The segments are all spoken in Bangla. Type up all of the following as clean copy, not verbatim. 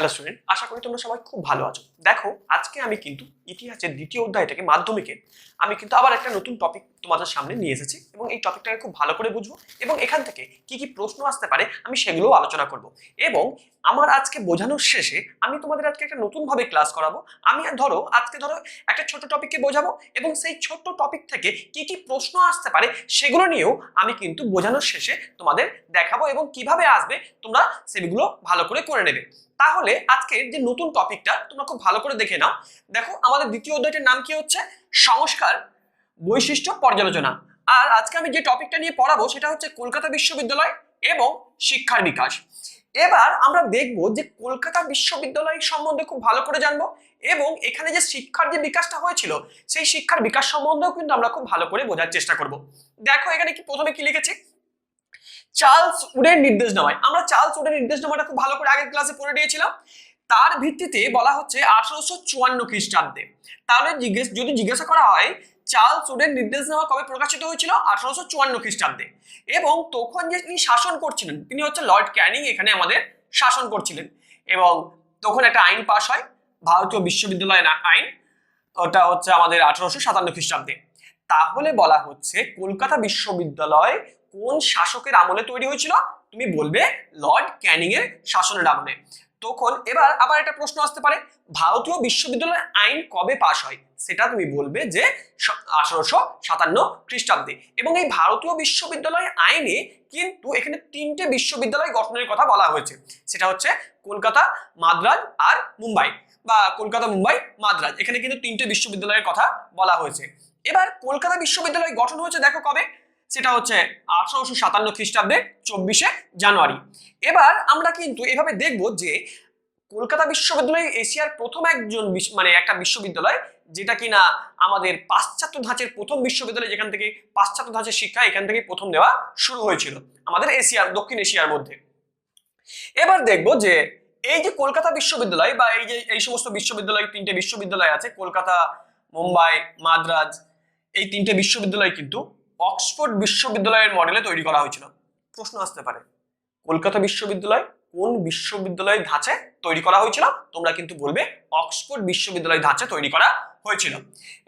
হ্যালো স্টুডেন্ট, আশা করি তোমরা সবাই খুব ভালো আছো। দেখো, আজকে আমি কিন্তু ইতিহাসের দ্বিতীয় অধ্যায় থেকে মাধ্যমিকে আমি কিন্তু আবার একটা নতুন টপিক তোমাদের সামনে নিয়ে এসেছি এবং এই টপিকটাকে খুব ভালো করে বুঝবো এবং এখান থেকে কি কি প্রশ্ন আসতে পারে আমি সেগুলোও আলোচনা করব। এবং আমার আজকে বোঝানোর শেষে আমি তোমাদের আজকে একটা নতুন ভাবে ক্লাস করাবো। আমি আজকে একটা ছোট টপিককে বোঝাবো এবং সেই ছোট্ট টপিক থেকে কি কি প্রশ্ন আসতে পারে সেগুলো নিয়েও আমি কিন্তু বোঝানোর শেষে তোমাদের দেখাবো এবং কিভাবে আসবে তোমরা সেগুলো ভালো করে করে নেবে। তাহলে আজকের যে নতুন টপিকটা তোমরা খুব ভালো করে দেখে নাও। দেখো, আমাদের দ্বিতীয় অধ্যায়টার নাম কি হচ্ছে? সংস্কার, বৈশিষ্ট্য, পর্যালোচনা। আর আজকে আমি যে টপিকটা নিয়ে পড়াবো সেটা হচ্ছে কলকাতা বিশ্ববিদ্যালয় এবং শিক্ষার বিকাশ। এবার আমরা দেখব যে কলকাতা বিশ্ববিদ্যালয় সম্বন্ধে খুব ভালো করে জানবো এবং এখানে যে শিক্ষার যে বিকাশটা হয়েছিল সেই শিক্ষার বিকাশ সম্বন্ধেও কিন্তু আমরা খুব ভালো করে বোঝার চেষ্টা করব। দেখো এখানে কি প্রথমে কি লিখেছি, চার্লস উডের নির্দেশনামায়। আমরা চার্লস উডের নির্দেশনামাটা খুব ভালো করে আগের ক্লাসে পড়ে নিয়েছিলাম। তার ভিত্তিতে বলা হচ্ছে 1854 খ্রিস্টাব্দে। তাহলে যদি জিজ্ঞাসা করা হয় চার্লস উডের নির্দেশনামা কবে প্রকাশিত হয়েছিল? 1854 খ্রিস্টাব্দে। এবং তখন যে তিনি শাসন করছিলেন তিনি হচ্ছে লর্ড ক্যানিং এখানে আমাদের শাসন করছিলেন। এবং তখন একটা আইন পাশ হয়, ভারতীয় বিশ্ববিদ্যালয় আইন, ওটা হচ্ছে আমাদের 1857 খ্রিস্টাব্দে। তাহলে বলা হচ্ছে কলকাতা বিশ্ববিদ্যালয় কোন শাসকের আমলে তৈরি হয়েছিল? তুমি বলবে লর্ড ক্যানিং এর শাসনের আমলে। তখন এবার আবার একটা প্রশ্ন আসতে পারে, ভারতীয় বিশ্ববিদ্যালয় আইন কবে পাশ হয়? সেটা তুমি বলবে যে 1857 খ্রিস্টাব্দে। এবং এই ভারতীয় বিশ্ববিদ্যালয় আইনে কিন্তু এখানে তিনটে বিশ্ববিদ্যালয় গঠনের কথা বলা হয়েছে। সেটা হচ্ছে কলকাতা, মাদ্রাজ আর মুম্বাই, বা কলকাতা, মুম্বাই, মাদ্রাজ। এখানে কিন্তু তিনটে বিশ্ববিদ্যালয়ের কথা বলা হয়েছে। এবার কলকাতা বিশ্ববিদ্যালয় গঠন হয়েছে দেখো কবে, সেটা হচ্ছে 1857 খ্রিস্টাব্দে 24শে জানুয়ারি। এবার আমরা কিন্তু এভাবে দেখব যে কলকাতা বিশ্ববিদ্যালয় এশিয়ার প্রথম একটা বিশ্ববিদ্যালয় যেটা কিনা আমাদের পাশ্চাত্য ধাঁচের প্রথম বিশ্ববিদ্যালয়, যেখান থেকে পাশ্চাত্য ধাঁচের শিক্ষা এখান থেকে প্রথম দেওয়া শুরু হয়েছিল আমাদের দক্ষিণ এশিয়ার মধ্যে। এবার দেখব যে এই যে কলকাতা বিশ্ববিদ্যালয় বা এই সমস্ত বিশ্ববিদ্যালয়, তিনটে বিশ্ববিদ্যালয় আছে, কলকাতা, মুম্বাই, মাদ্রাজ, এই তিনটে বিশ্ববিদ্যালয় কিন্তু অক্সফোর্ড বিশ্ববিদ্যালয়ের মডেলে তৈরি করা হয়েছিল। প্রশ্ন আসতে পারে কলকাতা বিশ্ববিদ্যালয় কোন বিশ্ববিদ্যালয়ের ধাঁচে তৈরি করা হয়েছিল? তোমরা কিন্তু বলবে অক্সফোর্ড বিশ্ববিদ্যালয়ের ধাঁচে তৈরি করা হয়েছিল।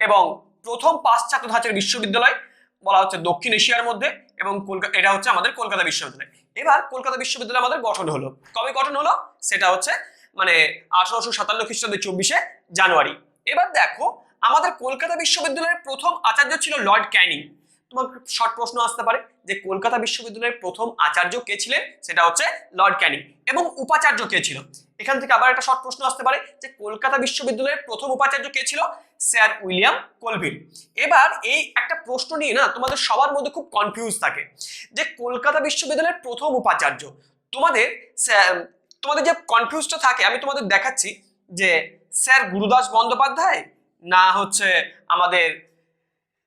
এবং প্রথম পাশ্চাত্য ধাঁচের বিশ্ববিদ্যালয় বলা হচ্ছে দক্ষিণ এশিয়ার মধ্যে, এবং এটা হচ্ছে আমাদের কলকাতা বিশ্ববিদ্যালয়। এবার কলকাতা বিশ্ববিদ্যালয় আমাদের গঠন হলো কবে? গঠন হলো সেটা হচ্ছে 1857 খ্রিস্টাব্দে 24শে জানুয়ারি। এবার দেখো, আমাদের কলকাতা বিশ্ববিদ্যালয়ের প্রথম আচার্য ছিল লর্ড ক্যানিং। তোমার শর্ট প্রশ্ন আসতে পারে যে কলকাতা বিশ্ববিদ্যালয়ের প্রথম আচার্য কে ছিলেন? সেটা হচ্ছে লর্ড ক্যানিং। এবং উপাচার্য কে ছিল? এখান থেকে আবার একটা শর্ট প্রশ্ন আসতে পারে যে কলকাতা বিশ্ববিদ্যালয়ের প্রথম উপাচার্য কে ছিল? Sir William Colvile. এবার এই একটা প্রশ্ন নিয়ে না তোমাদের সবার মধ্যে খুব কনফিউজ থাকে যে কলকাতা বিশ্ববিদ্যালয়ের প্রথম উপাচার্য, তোমাদের তোমাদের যে কনফিউজটা থাকে আমি তোমাদের দেখাচ্ছি যে স্যার গুরুদাস বন্দ্যোপাধ্যায় না হচ্ছে আমাদের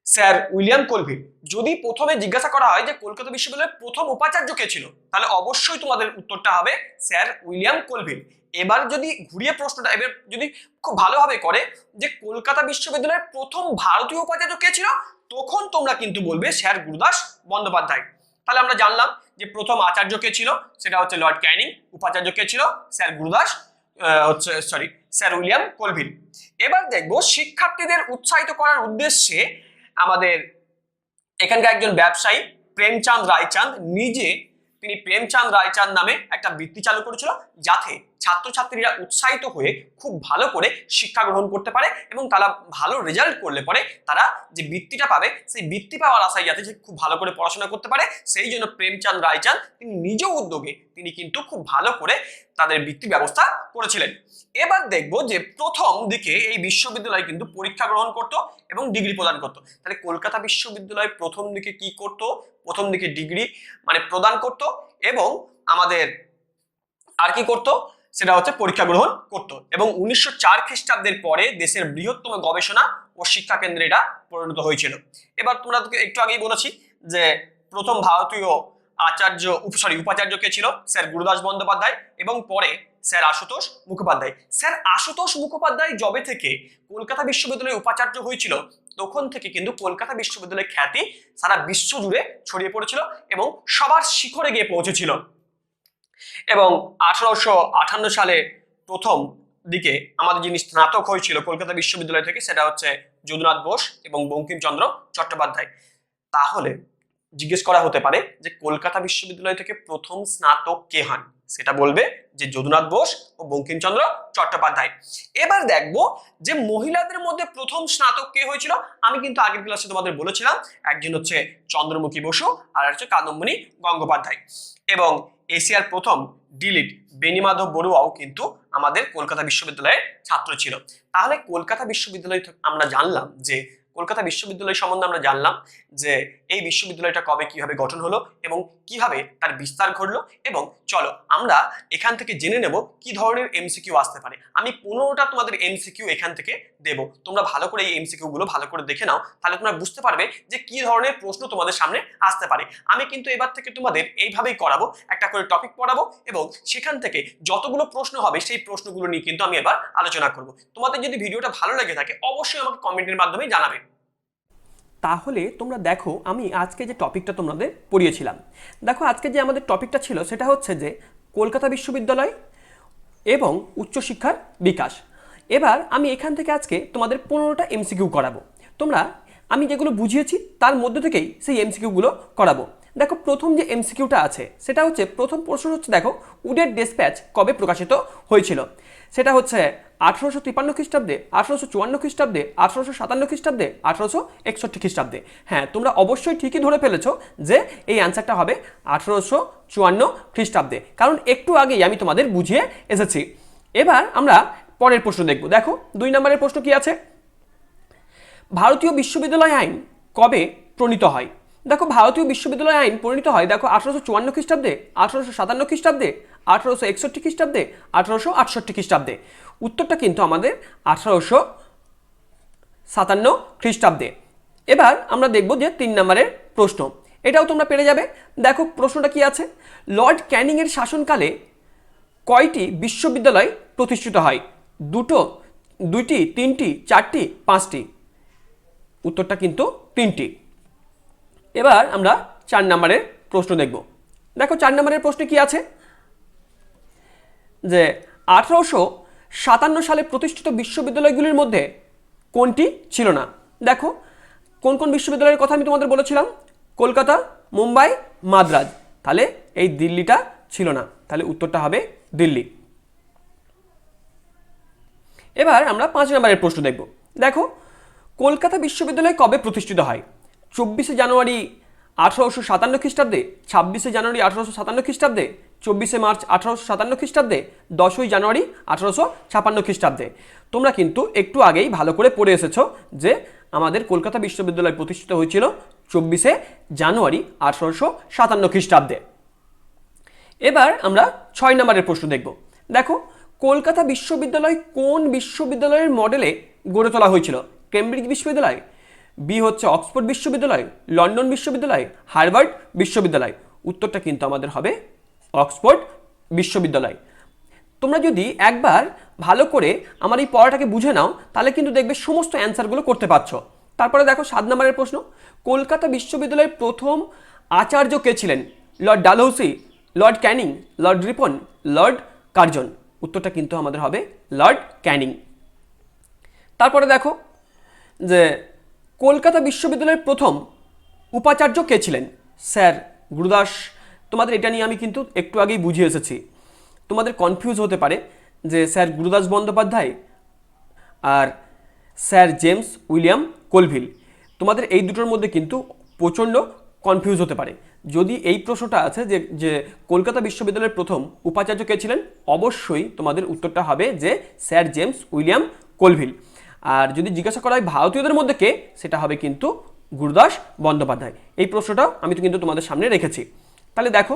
স্যার উইলিয়াম কোলভিল। যদি প্রথমে জিজ্ঞাসা করা হয় যে কলকাতা বিশ্ববিদ্যালয়ের প্রথম উপাচার্য কে ছিল, তাহলে অবশ্যই তোমাদের উত্তরটা হবে স্যার উইলিয়াম কোলভিল। এবার যদি ঘুরিয়ে প্রশ্নটা এবার যদি খুব ভালোভাবে করে যে কলকাতা বিশ্ববিদ্যালয়ের প্রথম ভারতীয় উপাচার্য কে ছিল, তখন তোমরা কিন্তু বলবে স্যার গুরুদাস বন্দ্যোপাধ্যায়। তাহলে আমরা জানলাম যে প্রথম আচার্য কে ছিল, সেটা হচ্ছে লর্ড ক্যানিং। উপাচার্য কে ছিল? Sir Gurudas sir William Colvile. এবার দেখবো শিক্ষার্থীদের উৎসাহিত করার উদ্দেশ্যে আমাদের এখানকার একজন ব্যবসায়ী প্রেমচাঁদ রায়চাঁদ তিনি প্রেমচাঁদ রায়চাঁদ নামে একটা বৃত্তি চালু করেছিল, যাতে ছাত্রছাত্রীরা উৎসাহিত হয়ে খুব ভালো করে শিক্ষা গ্রহণ করতে পারে এবং তারা ভালো রেজাল্ট করলে পরে তারা যে বৃত্তিটা পাবে সেই বৃত্তি পাওয়ার আশায় যাতে খুব ভালো করে পড়াশোনা করতে পারে, সেই জন্য প্রেমচাঁদ রায়চাঁদ তিনি নিজ উদ্যোগে তিনি কিন্তু খুব ভালো করে তাদের বৃত্তি ব্যবস্থা করেছিলেন। এবার দেখব যে প্রথম দিকে এই বিশ্ববিদ্যালয় কিন্তু পরীক্ষা গ্রহণ করত এবং ডিগ্রি প্রদান করত। তাহলে কলকাতা বিশ্ববিদ্যালয় প্রথম দিকে কি করত? প্রথম দিকে ডিগ্রি প্রদান করত এবং আমাদের আর কি করত? সেটা হচ্ছে পরীক্ষা গ্রহণ করত। এবং 1904 খ্রিস্টাব্দের পরে দেশের বৃহত্তম গবেষণা ও শিক্ষা কেন্দ্রে এটা পরিণত হয়েছিল। এবার তোমরা একটু আগেই বলেছি যে প্রথম ভারতীয় উপাচার্য কে ছিল? স্যার গুরুদাস বন্দ্যোপাধ্যায় এবং পরে স্যার আশুতোষ মুখোপাধ্যায়। স্যার আশুতোষ মুখোপাধ্যায় যবে থেকে কলকাতা বিশ্ববিদ্যালয়ের উপাচার্য হয়েছিল তখন থেকে কিন্তু কলকাতা বিশ্ববিদ্যালয়ের খ্যাতি সারা বিশ্ব জুড়ে ছড়িয়ে পড়েছিল এবং সবার শিখরে গিয়ে পৌঁছেছিল। এবং 1858 সালে প্রথম দিকে আমাদের যিনি স্নাতক হয়েছিল কলকাতা বিশ্ববিদ্যালয় থেকে সেটা হচ্ছে যদুনাথ বোস এবং বঙ্কিমচন্দ্র চট্টোপাধ্যায়। তাহলে জিজ্ঞেস করা হতে পারে যে কলকাতা বিশ্ববিদ্যালয় থেকে প্রথম স্নাতক কে হন, সেটা বলবে যে যদুনাথ বোস ও বঙ্কিমচন্দ্র চট্টোপাধ্যায়। এবার দেখবো যে মহিলাদের মধ্যে প্রথম স্নাতক কে হয়েছিল। আমি কিন্তু আগের ক্লাসে তোমাদের বলেছিলাম একজন হচ্ছে চন্দ্রমুখী বসু আর হচ্ছে কাদম্বিনী গঙ্গোপাধ্যায়। এবং এশিয়ার প্রথম ডিলিট বেণীমাধব বড়ুয়াও কিন্তু আমাদের কলকাতা বিশ্ববিদ্যালয়ের ছাত্র ছিল। তাহলে কলকাতা বিশ্ববিদ্যালয় আমরা জানলাম যে কলকাতা বিশ্ববিদ্যালয় সম্বন্ধে আমরা জানলাম যে এই বিশ্ববিদ্যালয়টা কবে কিভাবে গঠন হলো এবং কিভাবে তার বিস্তার ঘটলো। এবং চলো আমরা এখান থেকে জেনে নেব কি ধরনের এমসিকিউ আসতে পারে। আমি 15টা তোমাদের এমসিকিউ এখান থেকে দেব, তোমরা ভালো করে এই এমসিকিউ গুলো ভালো করে দেখে নাও, তাহলে তোমরা বুঝতে পারবে যে কি ধরনের প্রশ্ন তোমাদের সামনে আসতে পারে। আমি কিন্তু এবার থেকে তোমাদের এইভাবেই করাবো, একটা করে টপিক পড়াবো এবং সেখান থেকে যতগুলো প্রশ্ন হবে সেই প্রশ্নগুলো নিয়ে কিন্তু আমি এবার আলোচনা করব। তোমাদের যদি ভিডিওটা ভালো লেগে থাকে অবশ্যই আমাকে কমেন্টের মাধ্যমে জানাবে। তাহলে তোমরা দেখো আমি আজকে যে টপিকটা তোমাদের পড়িয়েছিলাম, দেখো আজকে যে আমাদের টপিকটা ছিল সেটা হচ্ছে যে কলকাতা বিশ্ববিদ্যালয় এবং উচ্চশিক্ষার বিকাশ। এবার আমি এখান থেকে আজকে তোমাদের 15টা এমসিকিউ করাবো। তোমরা আমি যেগুলো বুঝিয়েছি তার মধ্যে থেকেই সেই এমসিকিউগুলো করাবো। দেখো প্রথম যে এমসিকিউটা আছে সেটা হচ্ছে, প্রথম প্রশ্ন হচ্ছে দেখো উডের ডেসপ্যাচ কবে প্রকাশিত হয়েছিল। সেটা হচ্ছে 1853 খ্রিস্টাব্দে, 1854 খ্রিস্টাব্দে, 1857 খ্রিস্টাব্দে, 1861 খ্রিস্টাব্দে। হ্যাঁ, তোমরা অবশ্যই ঠিকই ধরে ফেলেছো যে এই অ্যান্সারটা হবে 1854 খ্রিস্টাব্দে, কারণ একটু আগেই আমি তোমাদের বুঝিয়ে এসেছি। এবার আমরা পরের প্রশ্ন দেখব। দেখো 2 নম্বরের প্রশ্ন কি আছে, ভারতীয় বিশ্ববিদ্যালয় আইন কবে প্রণীত হয়। দেখো ভারতীয় বিশ্ববিদ্যালয় আইন প্রণীত হয় দেখো 1854 খ্রিস্টাব্দে, 1857 খ্রিস্টাব্দে, 1861 খ্রিস্টাব্দে, 1868 খ্রিস্টাব্দে। উত্তরটা কিন্তু আমাদের 1857 খ্রিস্টাব্দে। এবার আমরা দেখব যে 3 নম্বরের প্রশ্ন, এটাও তোমরা পেরে যাবে। দেখো প্রশ্নটা কি আছে, লর্ড ক্যানিং এর শাসনকালে কয়টি বিশ্ববিদ্যালয় প্রতিষ্ঠিত হয়। দুইটি, তিনটি, চারটি, পাঁচটি। উত্তরটা কিন্তু 3টি। এবার আমরা 4 নম্বরের প্রশ্ন দেখব। দেখো 4 নম্বরের প্রশ্নে কি আছে, যে 1857 সালে প্রতিষ্ঠিত বিশ্ববিদ্যালয়গুলির মধ্যে কোনটি ছিল না। দেখো কোন কোন বিশ্ববিদ্যালয়ের কথা আমি তোমাদের বলেছিলাম, কলকাতা, মুম্বাই, মাদ্রাজ। তাহলে এই দিল্লিটা ছিল না, তাহলে উত্তরটা হবে দিল্লি। এবার আমরা 5 নম্বরের প্রশ্ন দেখব। দেখো কলকাতা বিশ্ববিদ্যালয় কবে প্রতিষ্ঠিত হয়। 24শে জানুয়ারি 1857 খ্রিস্টাব্দে, 26শে জানুয়ারি 1857 খ্রিস্টাব্দে, 24শে মার্চ 1857 খ্রিস্টাব্দে, 10ই জানুয়ারি 1856 খ্রিস্টাব্দে। তোমরা কিন্তু একটু আগেই ভালো করে পড়ে এসেছো যে আমাদের কলকাতা বিশ্ববিদ্যালয় প্রতিষ্ঠিত হয়েছিল 24শে জানুয়ারি 1857 খ্রিস্টাব্দে। এবার আমরা 6 নম্বরের প্রশ্ন দেখব। দেখো কলকাতা বিশ্ববিদ্যালয় কোন বিশ্ববিদ্যালয়ের মডেলে গড়ে তোলা হয়েছিল। কেমব্রিজ বিশ্ববিদ্যালয়, বি হচ্ছে অক্সফোর্ড বিশ্ববিদ্যালয়, লন্ডন বিশ্ববিদ্যালয়, হার্ভার্ড বিশ্ববিদ্যালয়। উত্তরটা কিন্তু আমাদের হবে অক্সফোর্ড বিশ্ববিদ্যালয়। তোমরা যদি একবার ভালো করে আমার এই পড়াটাকে বুঝে নাও তাহলে কিন্তু দেখবে সমস্ত অ্যান্সারগুলো করতে পারছো। তারপরে দেখো 7 নম্বরের প্রশ্ন, কলকাতা বিশ্ববিদ্যালয়ের প্রথম আচার্য কে ছিলেন। Lord Dalhousie, Lord Canning, Lord Ripon, Lord Curzon. উত্তরটা কিন্তু আমাদের হবে লর্ড ক্যানিং। তারপরে দেখো যে কলকাতা বিশ্ববিদ্যালয়ের প্রথম উপাচার্য কে ছিলেন। স্যার গুরুদাস। তোমাদের এটা নিয়ে আমি কিন্তু একটু আগেই বুঝিয়ে এসেছি, তোমাদের কনফিউজ হতে পারে যে স্যার গুরুদাস বন্দ্যোপাধ্যায় আর স্যার জেমস উইলিয়াম কোলভিল। তোমাদের এই দুটোর মধ্যে কিন্তু প্রচণ্ড কনফিউজ হতে পারে। যদি এই প্রশ্নটা আছে যে যে কলকাতা বিশ্ববিদ্যালয়ের প্রথম উপাচার্য কে ছিলেন, অবশ্যই তোমাদের উত্তরটা হবে যে স্যার জেমস উইলিয়াম কোলভিল। আর যদি জিজ্ঞাসা করা হয় ভারতীয়দের মধ্যে কে, সেটা হবে কিন্তু গুরুদাস বন্দ্যোপাধ্যায়। এই প্রশ্নটাও আমি তো কিন্তু তোমাদের সামনে রেখেছি। তাহলে দেখো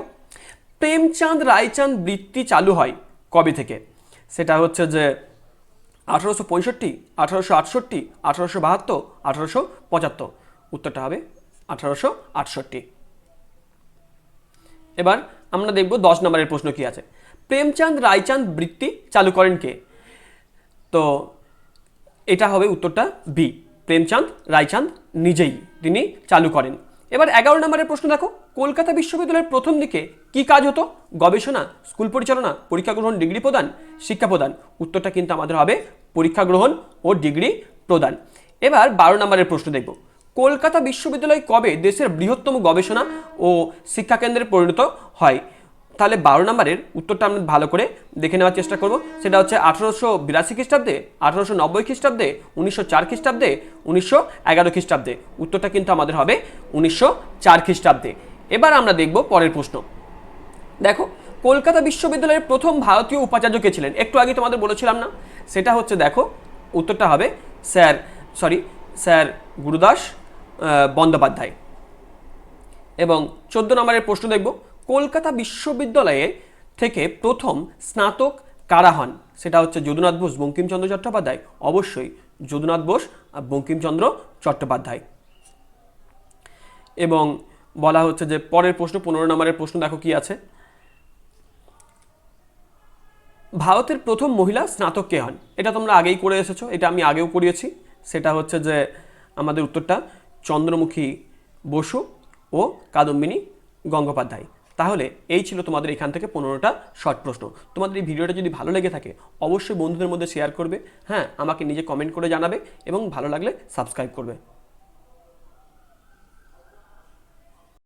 প্রেমচাঁদ রায়চাঁদ বৃত্তি চালু হয় কবে থেকে। সেটা হচ্ছে যে 1865, 1868, 1872, 1875। উত্তরটা হবে 1868। এবার আমরা দেখব 10 নম্বরের প্রশ্ন কি আছে, প্রেমচাঁদ রায়চাঁদ বৃত্তি চালু করেন কে। তো এটা হবে উত্তরটা বি, প্রেমচাঁদ রায়চাঁদ নিজেই তিনি চালু করেন। এবার 11 নম্বরের প্রশ্ন দেখো, কলকাতা বিশ্ববিদ্যালয়ের প্রথম দিকে কি কাজ হতো? গবেষণা, স্কুল পরিচালনা, পরীক্ষা গ্রহণ, ডিগ্রি প্রদান, শিক্ষা প্রদান। উত্তরটা কিন্তু আমাদের হবে পরীক্ষা গ্রহণ ও ডিগ্রি প্রদান। এবার 12 নম্বরের প্রশ্ন দেখব, কলকাতা বিশ্ববিদ্যালয় কবে দেশের বৃহত্তম গবেষণা ও শিক্ষা কেন্দ্রে পরিণত হয়? তাহলে 12 নম্বরের উত্তরটা আমরা ভালো করে দেখে নেওয়ার চেষ্টা করব। সেটা হচ্ছে 1882 খ্রিস্টাব্দে, 1890 খ্রিস্টাব্দে, 1904 খ্রিস্টাব্দে, 1911 খ্রিস্টাব্দে। উত্তরটা কিন্তু আমাদের হবে 1904 খ্রিস্টাব্দে। এবার আমরা দেখব পরের প্রশ্ন। দেখো, কলকাতা বিশ্ববিদ্যালয়ের প্রথম ভারতীয় উপাচার্য কে ছিলেন? একটু আগে তোমাদের বলেছিলাম না, সেটা হচ্ছে দেখো উত্তরটা হবে স্যার গুরুদাস বন্দ্যোপাধ্যায়। এবং 14 নম্বরের প্রশ্ন দেখব, কলকাতা বিশ্ববিদ্যালয়ে থেকে প্রথম স্নাতক কারা হন? সেটা হচ্ছে যদুনাথ বোস, বঙ্কিমচন্দ্র চট্টোপাধ্যায়। অবশ্যই যদুনাথ বোস আর বঙ্কিমচন্দ্র চট্টোপাধ্যায়। এবং বলা হচ্ছে যে পরের প্রশ্ন 15 নম্বরের প্রশ্ন দেখো কি আছে, ভারতের প্রথম মহিলা স্নাতক কে হন? এটা তোমরা আগেই করে এসেছো, এটা আমি আগেও করিয়েছি। সেটা হচ্ছে যে আমাদের উত্তরটা চন্দ্রমুখী বসু ও কাদম্বিনী গঙ্গোপাধ্যায়। তাহলে এই ছিল তোমাদের এখান থেকে 15টা শর্ট প্রশ্ন। তোমাদের এই ভিডিওটা যদি ভালো লেগে থাকে অবশ্যই বন্ধুদের মধ্যে শেয়ার করবে, হ্যাঁ, আমাকে নিজে কমেন্ট করে জানাবে এবং ভালো লাগলে সাবস্ক্রাইব করবে।